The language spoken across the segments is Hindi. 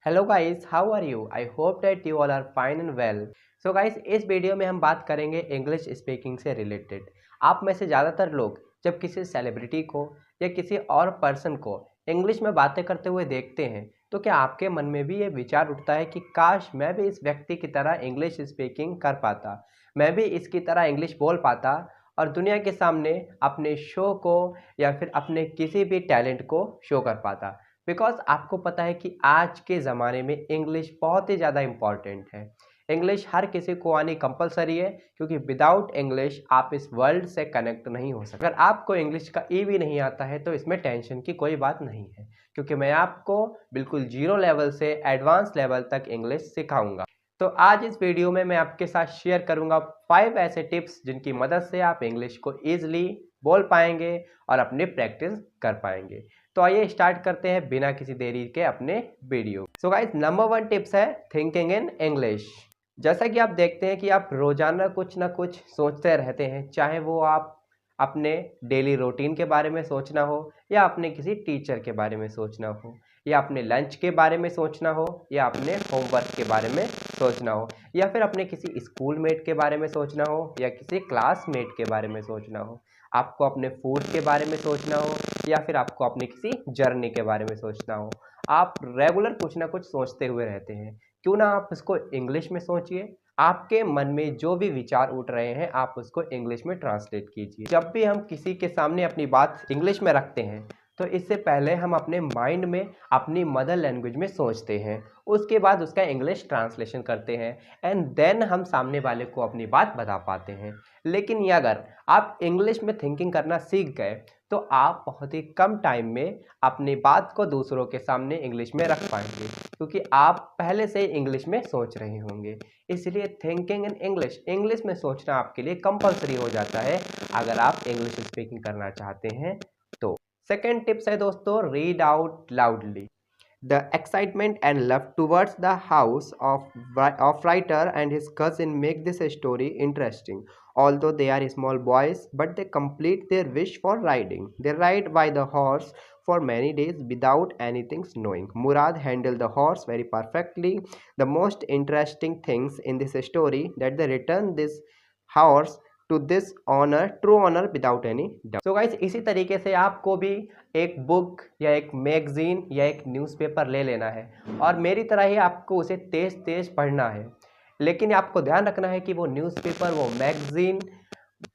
Hello guys, how are you? I hope that you all are fine and well. So guys, इस वीडियो में हम बात करेंगे इंग्लिश स्पीकिंग से रिलेटेड। आप में से ज़्यादातर लोग जब किसी सेलिब्रिटी को या किसी और पर्सन को इंग्लिश में बातें करते हुए देखते हैं तो क्या आपके मन में भी ये विचार उठता है कि काश मैं भी इस व्यक्ति की तरह इंग्लिश स्पीकिंग कर पाता, मैं भी इसकी तरह इंग्लिश बोल पाता और दुनिया के सामने अपने शो को या फिर अपने किसी भी टैलेंट को शो कर पाता। बिकॉज़ आपको पता है कि आज के ज़माने में इंग्लिश बहुत ही ज़्यादा इम्पॉर्टेंट है। इंग्लिश हर किसी को आनी कंपलसरी है, क्योंकि विदाउट इंग्लिश आप इस वर्ल्ड से कनेक्ट नहीं हो सकते। अगर आपको इंग्लिश का ई भी नहीं आता है तो इसमें टेंशन की कोई बात नहीं है, क्योंकि मैं आपको बिल्कुल ज़ीरो लेवल से एडवांस लेवल तक इंग्लिश सिखाऊँगा। तो आज इस वीडियो में मैं आपके साथ शेयर करूँगा 5 ऐसे टिप्स जिनकी मदद से आप इंग्लिश को ईज़िली बोल पाएँगे और अपनी प्रैक्टिस कर पाएँगे। तो आइए स्टार्ट करते हैं बिना किसी देरी के अपने video. So guys, number 1 tips है थिंकिंग इन इंग्लिश। जैसा कि आप देखते हैं कि आप रोजाना कुछ ना कुछ सोचते रहते हैं, चाहे वो आप अपने डेली रूटीन के बारे में सोचना हो या अपने किसी टीचर के बारे में सोचना हो या अपने लंच के बारे में सोचना हो या अपने होमवर्क के बारे में सोचना हो या फिर अपने किसी स्कूल मेट के बारे में सोचना हो या किसी क्लासमेट के बारे में सोचना हो, आपको अपने फूड के बारे में सोचना हो या फिर आपको अपनी किसी जर्नी के बारे में सोचना हो। आप रेगुलर कुछ ना कुछ सोचते हुए रहते हैं। क्यों ना आप उसको इंग्लिश में सोचिए। आपके मन में जो भी विचार उठ रहे हैं आप उसको इंग्लिश में ट्रांसलेट कीजिए। जब भी हम किसी के सामने अपनी बात इंग्लिश में रखते हैं तो इससे पहले हम अपने माइंड में अपनी मदर लैंग्वेज में सोचते हैं, उसके बाद उसका इंग्लिश ट्रांसलेशन करते हैं एंड देन हम सामने वाले को अपनी बात बता पाते हैं। लेकिन ये अगर आप इंग्लिश में थिंकिंग करना सीख गए तो आप बहुत ही कम टाइम में अपनी बात को दूसरों के सामने इंग्लिश में रख पाएंगे, क्योंकि आप पहले से ही इंग्लिश में सोच रहे होंगे। इसलिए थिंकिंग इन इंग्लिश, इंग्लिश में सोचना आपके लिए कंपलसरी हो जाता है अगर आप इंग्लिश स्पीकिंग करना चाहते हैं तो। सेकेंड टिप्स है दोस्तों, read out loudly. The excitement and love towards the house of writer and his cousin make this story interesting. Although they are small boys, but they complete their wish for riding. They ride by the horse for many days without anything knowing. Murad handled the horse very perfectly. The most interesting things in this story that they return this horse to this honour, true honour without any doubt. So guys, इसी तरीके से आपको भी एक बुक या एक मैगजीन या एक न्यूज़पेपर ले लेना है और मेरी तरह ही आपको उसे तेज तेज पढ़ना है। लेकिन आपको ध्यान रखना है कि वो न्यूज़पेपर, वो मैगजीन,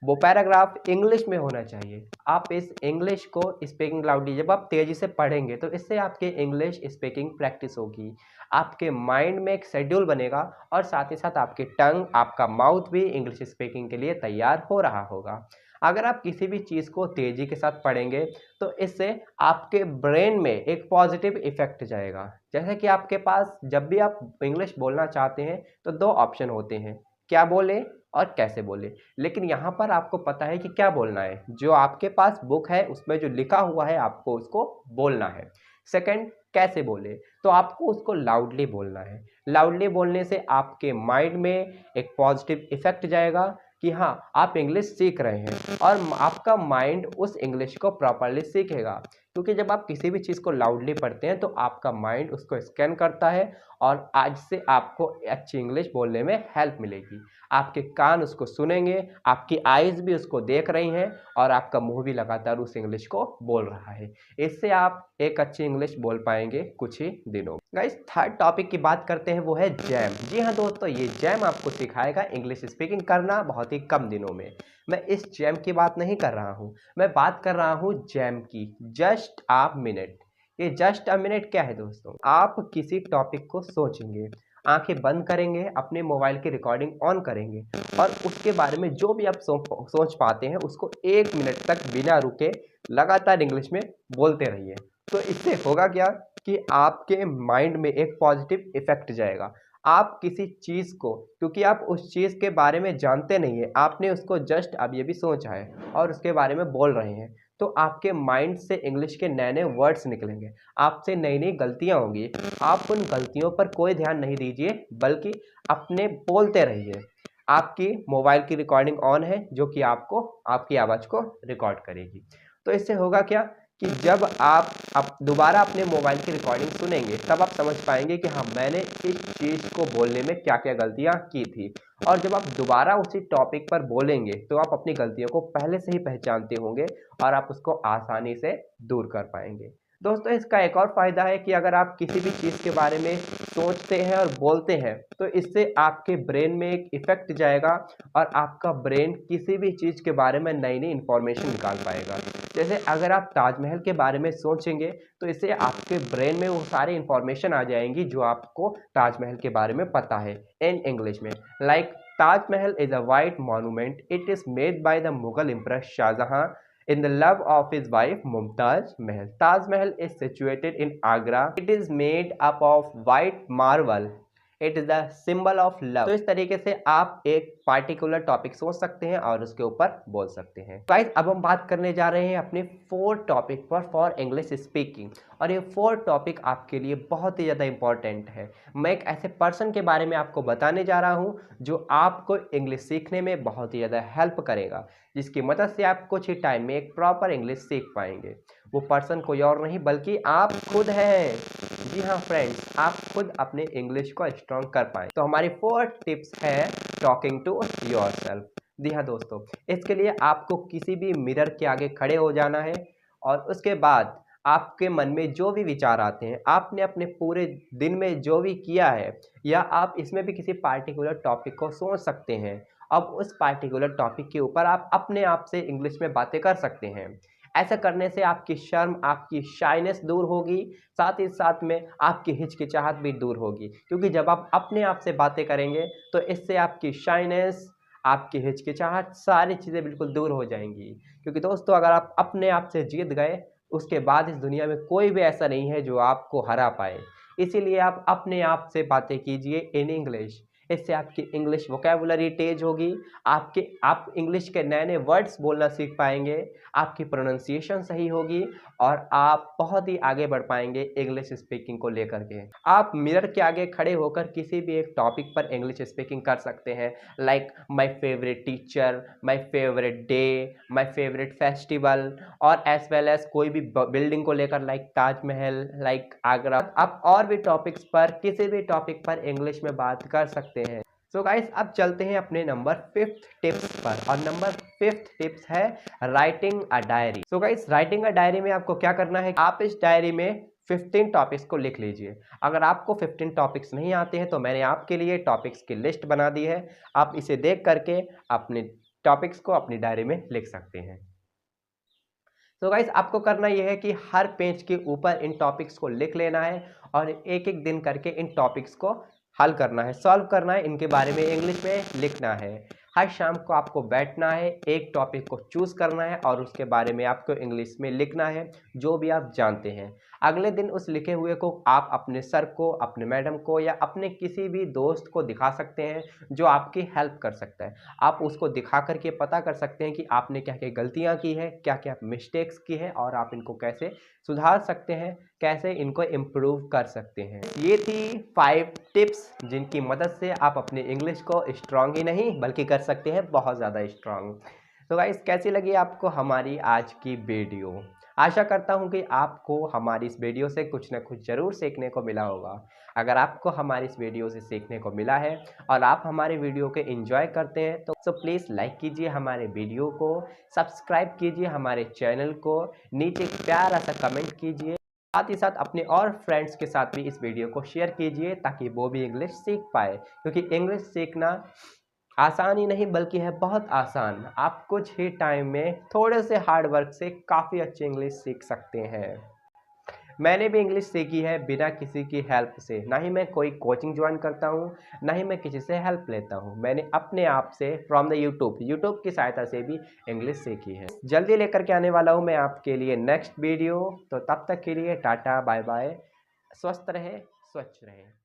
वो पैराग्राफ इंग्लिश में होना चाहिए। आप इस इंग्लिश को स्पीकिंग लाउडली जब आप तेज़ी से पढ़ेंगे तो इससे आपके इंग्लिश स्पीकिंग प्रैक्टिस होगी, आपके माइंड में एक शेड्यूल बनेगा और साथ ही साथ आपकी टंग, आपका माउथ भी इंग्लिश स्पीकिंग के लिए तैयार हो रहा होगा। अगर आप किसी भी चीज़ को तेज़ी के साथ पढ़ेंगे तो इससे आपके ब्रेन में एक पॉजिटिव इफेक्ट जाएगा। जैसे कि आपके पास जब भी आप इंग्लिश बोलना चाहते हैं तो 2 ऑप्शन होते हैं, क्या बोले और कैसे बोले। लेकिन यहाँ पर आपको पता है कि क्या बोलना है, जो आपके पास बुक है उसमें जो लिखा हुआ है आपको उसको बोलना है। सेकंड, कैसे बोले, तो आपको उसको लाउडली बोलना है। लाउडली बोलने से आपके माइंड में एक पॉजिटिव इफेक्ट जाएगा कि हाँ, आप इंग्लिश सीख रहे हैं और आपका माइंड उस इंग्लिश को प्रॉपरली सीखेगा। क्योंकि जब आप किसी भी चीज़ को लाउडली पढ़ते हैं तो आपका माइंड उसको स्कैन करता है और आज से आपको अच्छी इंग्लिश बोलने में हेल्प मिलेगी। आपके कान उसको सुनेंगे, आपकी आइज़ भी उसको देख रही हैं और आपका मुंह भी लगातार उस इंग्लिश को बोल रहा है। इससे आप एक अच्छी इंग्लिश बोल पाएंगे कुछ ही दिनों में। गाइस, थर्ड टॉपिक की बात करते हैं, वो है जैम। जी हाँ दोस्तों, ये जैम आपको सिखाएगा इंग्लिश स्पीकिंग करना बहुत ही कम दिनों में। मैं इस जैम की बात नहीं कर रहा हूँ, मैं बात कर रहा हूँ जैम की, जस्ट अ मिनट। ये जस्ट अ मिनट क्या है दोस्तों? आप किसी टॉपिक को सोचेंगे, आंखें बंद करेंगे, अपने मोबाइल की रिकॉर्डिंग ऑन करेंगे और उसके बारे में जो भी आप सोच पाते हैं उसको 1 मिनट तक बिना रुके लगातार इंग्लिश में बोलते रहिए। तो इससे होगा क्या कि आपके माइंड में एक पॉजिटिव इफेक्ट जाएगा। आप किसी चीज़ को, क्योंकि आप उस चीज़ के बारे में जानते नहीं हैं, आपने उसको जस्ट अभी अभी सोचा है और उसके बारे में बोल रहे हैं, तो आपके माइंड से इंग्लिश के नए-नए वर्ड्स निकलेंगे, आपसे नई-नई गलतियाँ होंगी। आप उन गलतियों पर कोई ध्यान नहीं दीजिए, बल्कि अपने बोलते रहिए। आपकी मोबाइल की रिकॉर्डिंग ऑन है, जो कि आपको आपकी आवाज़ को रिकॉर्ड करेगी। तो इससे होगा क्या कि जब आप दोबारा अपने मोबाइल की रिकॉर्डिंग सुनेंगे तब आप समझ पाएंगे कि हाँ, मैंने इस चीज़ को बोलने में क्या क्या गलतियाँ की थी। और जब आप दोबारा उसी टॉपिक पर बोलेंगे तो आप अपनी गलतियों को पहले से ही पहचानते होंगे और आप उसको आसानी से दूर कर पाएंगे। दोस्तों, इसका एक और फ़ायदा है कि अगर आप किसी भी चीज़ के बारे में सोचते हैं और बोलते हैं तो इससे आपके ब्रेन में एक इफ़ेक्ट जाएगा और आपका ब्रेन किसी भी चीज़ के बारे में नई नई इन्फॉर्मेशन निकाल पाएगा। जैसे अगर आप ताजमहल के बारे में सोचेंगे तो इससे आपके ब्रेन में वो सारी इन्फॉर्मेशन आ जाएंगी जो आपको ताजमहल के बारे में पता है इन इंग्लिश में। Like Taj Mahal is a white monument, it is made by the Mughal empress Shah Jahan in the love of his wife Mumtaz Mahal. Taj Mahal is situated in Agra. It is made up of white marble. It is the symbol of love. तो इस तरीके से आप एक पार्टिकुलर टॉपिक सोच सकते हैं और उसके ऊपर बोल सकते हैं। गाइस, अब हम बात करने जा रहे हैं अपने 4 टॉपिक पर फॉर इंग्लिश स्पीकिंग, और ये 4 टॉपिक आपके लिए बहुत ही ज़्यादा इंपॉर्टेंट है। मैं एक ऐसे पर्सन के बारे में आपको बताने जा रहा हूँ जो आपको इंग्लिश सीखने में बहुत ही ज़्यादा हेल्प करेगा, जिसकी मदद से आप कुछ ही टाइम में एक प्रॉपर इंग्लिश सीख पाएंगे। वो पर्सन कोई और नहीं बल्कि आप खुद हैं। जी हाँ फ्रेंड्स, आप खुद अपने इंग्लिश को स्ट्रॉन्ग कर पाएँ। तो हमारी 4 टिप्स है टॉकिंग टू योरसेल्फ। जी हाँ दोस्तों, इसके लिए आपको किसी भी मिरर के आगे खड़े हो जाना है और उसके बाद आपके मन में जो भी विचार आते हैं, आपने अपने पूरे दिन में जो भी किया है, या आप इसमें भी किसी पार्टिकुलर टॉपिक को सोच सकते हैं। अब उस पार्टिकुलर टॉपिक के ऊपर आप अपने आप से इंग्लिश में बातें कर सकते हैं। ऐसा करने से आपकी शर्म, आपकी शाइनेस दूर होगी, साथ ही साथ में आपकी हिचकिचाहट भी दूर होगी, क्योंकि जब आप अपने आप से बातें करेंगे तो इससे आपकी शाइनेस, आपकी हिचकिचाहट, सारी चीज़ें बिल्कुल दूर हो जाएंगी। क्योंकि दोस्तों, अगर आप अपने आप से जीत गए, उसके बाद इस दुनिया में कोई भी ऐसा नहीं है जो आपको हरा पाए। इसीलिए आप अपने आप से बातें कीजिए इन इंग्लिश। इससे आपकी इंग्लिश वोकैबुलरी तेज होगी, आप इंग्लिश के नए नए वर्ड्स बोलना सीख पाएंगे, आपकी प्रोनाउंसिएशन सही होगी और आप बहुत ही आगे बढ़ पाएंगे इंग्लिश स्पीकिंग को लेकर के। आप मिरर के आगे खड़े होकर किसी भी एक टॉपिक पर इंग्लिश स्पीकिंग कर सकते हैं, like my favourite teacher, my favourite day, my favourite festival, और एज वेल एज कोई भी बिल्डिंग को लेकर, लाइक ताजमहल, लाइक आगरा। आप और भी टॉपिक्स पर, किसी भी टॉपिक पर इंग्लिश में बात कर सकते हैं। सो गाइस, अब चलते हैं अपने नंबर 5th टिप्स पर, और नंबर 5th टिप्स है writing a diary. So guys, writing a diary में आपको क्या करना है, आप इस डायरी में 15 टॉपिक्स को लिख लीजिए। अगर आपको 15 टॉपिक्स नहीं आते हैं तो मैंने आपके लिए टॉपिक्स की लिस्ट बना दी है, आप इसे देख करके अपने टॉपिक्स को अपनी डायरी में लिख सकते हैं। तो गाइस, आपको करना यह है कि हर पेज के ऊपर इन टॉपिक्स को लिख लेना है और एक एक दिन करके इन टॉपिक्स को हल करना है, सॉल्व करना है, इनके बारे में इंग्लिश में लिखना है। हर शाम को आपको बैठना है, एक टॉपिक को चूज़ करना है और उसके बारे में आपको इंग्लिश में लिखना है जो भी आप जानते हैं। अगले दिन उस लिखे हुए को आप अपने सर को, अपने मैडम को या अपने किसी भी दोस्त को दिखा सकते हैं जो आपकी हेल्प कर सकता है। आप उसको दिखा कर के पता कर सकते हैं कि आपने क्या क्या गलतियाँ की है, क्या क्या मिस्टेक्स की है और आप इनको कैसे सुधार सकते हैं, कैसे इनको इम्प्रूव कर सकते हैं। ये थी 5 टिप्स जिनकी मदद से आप अपनी इंग्लिश को स्ट्रांग ही नहीं बल्कि कर सकते हैं बहुत ज़्यादा स्ट्रांग। तो गाइस, कैसी लगी आपको हमारी आज की वीडियो? आशा करता हूँ कि आपको हमारी इस वीडियो से कुछ ना कुछ ज़रूर सीखने को मिला होगा। अगर आपको हमारी इस वीडियो से सीखने को मिला है और आप हमारे वीडियो को एंजॉय करते हैं तो प्लीज़ लाइक कीजिए हमारे वीडियो को, सब्सक्राइब कीजिए हमारे चैनल को, नीचे एक प्यारा सा कमेंट कीजिए। साथ ही साथ अपने और फ्रेंड्स के साथ भी इस वीडियो को शेयर कीजिए ताकि वो भी इंग्लिश सीख पाए, क्योंकि इंग्लिश सीखना आसान ही नहीं बल्कि है बहुत आसान। आप कुछ ही टाइम में थोड़े से हार्ड वर्क से काफ़ी अच्छी इंग्लिश सीख सकते हैं। मैंने भी इंग्लिश सीखी है बिना किसी की हेल्प से, ना ही मैं कोई कोचिंग ज्वाइन करता हूँ, ना ही मैं किसी से हेल्प लेता हूँ। मैंने अपने आप से फ्रॉम द यूट्यूब की सहायता से भी इंग्लिश सीखी है। जल्दी लेकर के आने वाला हूँ मैं आपके लिए नेक्स्ट वीडियो। तो तब तक के लिए टाटा बाय बाय, स्वस्थ रहे, स्वच्छ रहे।